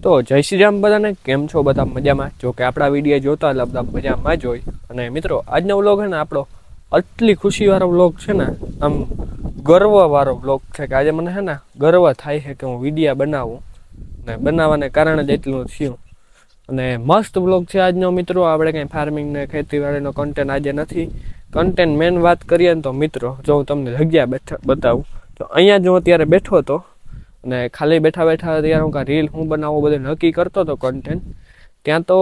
તો જય શ્રી રામ બધાને, કેમ છો બધા મજામાં? જો કે આપણા વિડીયો જોતા એટલે બધા મજામાં જ હોય. અને મિત્રો આજનો વ્લોગ છે ને આપણો આટલી ખુશીવાળો વ્લોગ છે ને, આમ ગર્વવાળો વ્લોગ છે કે આજે મને છે ને ગર્વ થાય છે કે હું વિડીયા બનાવું ને બનાવવાને કારણે જ એટલું થયું. અને મસ્ત વ્લોગ છે આજનો મિત્રો. આપણે કંઈ ફાર્મિંગ ને ખેતીવાડીનો કન્ટેન્ટ આજે નથી. કન્ટેન્ટ મેન વાત કરીએ ને તો મિત્રો, જો હું તમને જગ્યા બતાવું તો અહીંયા જ હું અત્યારે બેઠો હતો અને ખાલી બેઠા ત્યારે હું રીલ હું બનાવું બધું નક્કી કરતો હતો કન્ટેન્ટ. ત્યાં તો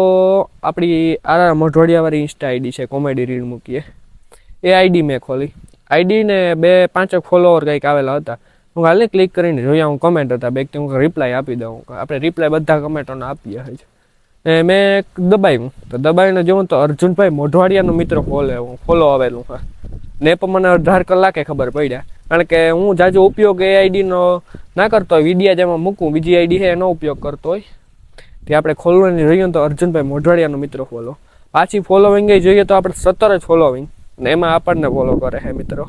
આપણી આરા મોઢવાડિયાવાળી ઇન્સ્ટા આઈડી છે, કોમેડી રીલ મૂકીએ એ આઈડી મેં ખોલી. આઈડીને 2-5 ફોલોવર કંઈક આવેલા હતા. હું હાલને ક્લિક કરીને જોયા, હું કમેન્ટ હતા બે, હું રિપ્લાય આપી દઉં. આપણે રિપ્લાય બધા કમેન્ટોને આપીએ છે. ને મેં દબાવ્યું તો દબાવીને જોઉં તો અર્જુનભાઈ મોઢવાડિયાનો મિત્રો ફોલો આવેલું હા. ને પણ મને 18 કલાકે ખબર પડ્યા, કારણ કે હું જાજો ઉપયોગ એ આઈડીનો ના કરતો હોય. વિડીયા જેમાં મૂકું બીજી આઈડી છે એનો ઉપયોગ કરતો હોય. તે આપણે ખોલવાની જોઈએ તો અર્જુનભાઈ મોઢવાડિયાનો મિત્રો ફોલો. પાછી ફોલોવિંગ એ જોઈએ તો આપણે 17 જ ફોલોવિંગ, ને એમાં આપણને ફોલો કરે છે મિત્રો.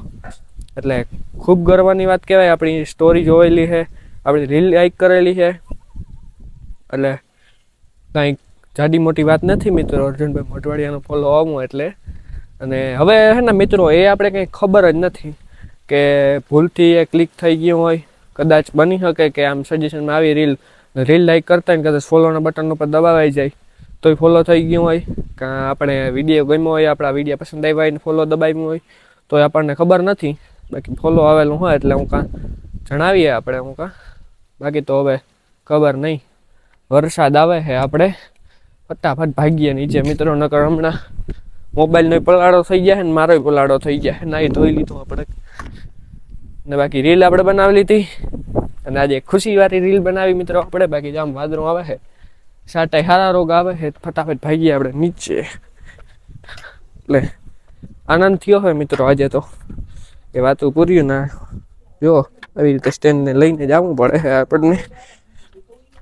એટલે ખૂબ ગર્વની વાત કહેવાય. આપણી સ્ટોરી જોયેલી છે, આપણી રીલ લાઈક કરેલી છે, એટલે કાંઈક જાડી મોટી વાત નથી મિત્રો. અર્જુનભાઈ મોઢવાડિયાનો ફોલો આવવું એટલે. અને હવે છે ને મિત્રો, એ આપણે કંઈ ખબર જ નથી કે ભૂલથી એ ક્લિક થઈ ગયું હોય. કદાચ બની શકે કે આમ સજેશનમાં આવી રીલ લાઈક કરતા ને કદાચ ફોલોના બટન ઉપર દબાવાઈ જાય તોય ફોલો થઈ ગયું હોય. કાં આપણે વિડીયો ગમ્યો હોય, આપણા વિડીયો પસંદ આવ્યા હોય ને ફોલો દબાવ્યું હોય તો આપણને ખબર નથી. બાકી ફોલો આવેલું હોય એટલે હું કાં જણાવીએ આપણે, હું કાં બાકી તો હવે ખબર નહીં. વરસાદ આવે છે, આપણે ફટાફટ ભાગીએ નીચે મિત્રો, નકર હમણાં મોબાઈલનો પલાળો થઈ જાય ને મારોય પલાળો થઈ જાય. નાઈ ધોઈ લીધું આપણે ને બાકી રીલ આપણે બનાવી લીધી. અને આજે ખુશીવાળી રીલ બનાવી મિત્રો આપણે. બાકી જામ વાદળું આવે છે, સાટાઈ હારા રોગ આવે છે, ફટાફટ ભાગીએ આપણે નીચે. એટલે આનંદ થયો હોય મિત્રો આજે તો, એ વાતું પૂર્યું ના. જો આવી રીતે સ્ટેન્ડને લઈને જવું પડે છે આપણને,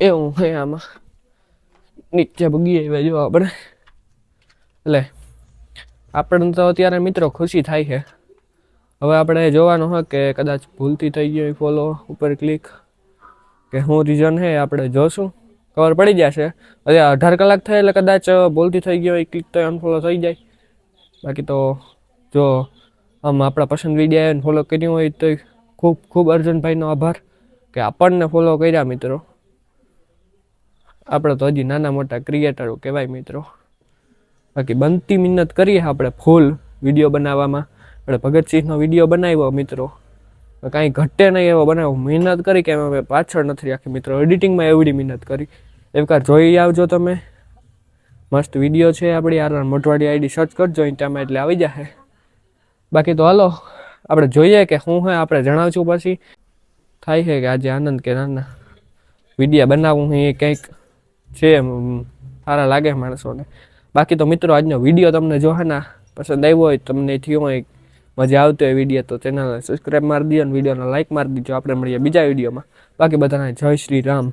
એવું છે આમાં. નીચે ભગી આવ્યા જો આપણે. એટલે આપણને તો અત્યારે મિત્રો ખુશી થાય છે. હવે આપણે જોવાનું હોય કે કદાચ ભૂલથી થઈ ગયો ફોલો ઉપર ક્લિક, કે શું રીઝન છે આપણે જોશું, ખબર પડી જશે. હવે 18 કલાક થાય એટલે કદાચ ભૂલથી થઈ ગયો હોય ક્લિક તો અનફોલો થઈ જાય. બાકી તો જો આમ આપણા પસંદ વિડીયો ફોલો કર્યું હોય તો ખૂબ ખૂબ અર્જુનભાઈનો આભાર કે આપણને ફોલો કર્યા મિત્રો. આપણે તો હજી નાના મોટા ક્રિએટરો કહેવાય મિત્રો. બાકી બનતી મહેનત કરીએ આપણે ફૂલ વિડીયો બનાવવામાં. આપણે ભગતસિંહનો વિડીયો બનાવ્યો મિત્રો, કાંઈ ઘટે નહીં એવો બનાવ્યો. મહેનત કરી કે અમે પાછળ નથી રાખી મિત્રો. એડિટિંગમાં એવડી મહેનત કરી. એકવાર જોઈ આવજો તમે, મસ્ત વિડીયો છે આપણી. આર મોઢવાડી આઈડી સર્ચ કરજો ઇન્સ્ટામાં એટલે આવી જશે. બાકી તો હાલો આપણે જોઈએ કે શું હોય, આપણે જણાવશું પછી. થાય છે કે આજે આનંદ કે નાના વિડીયા બનાવવું એ કંઈક છે સારા લાગે માણસોને. બાકી તો મિત્રો આજનો વિડીયો તમને જો હે ના પસંદ આવ્યો હોય, તમને થયો હોય મજા આવતી હોય વિડીયો, તો ચેનલને સબસ્ક્રાઈબ મારી દો અને વિડીયોને લાઈક મારી દીજો. આપણે મળીએ બીજા વિડીયોમાં. બાકી બધાને જય શ્રી રામ.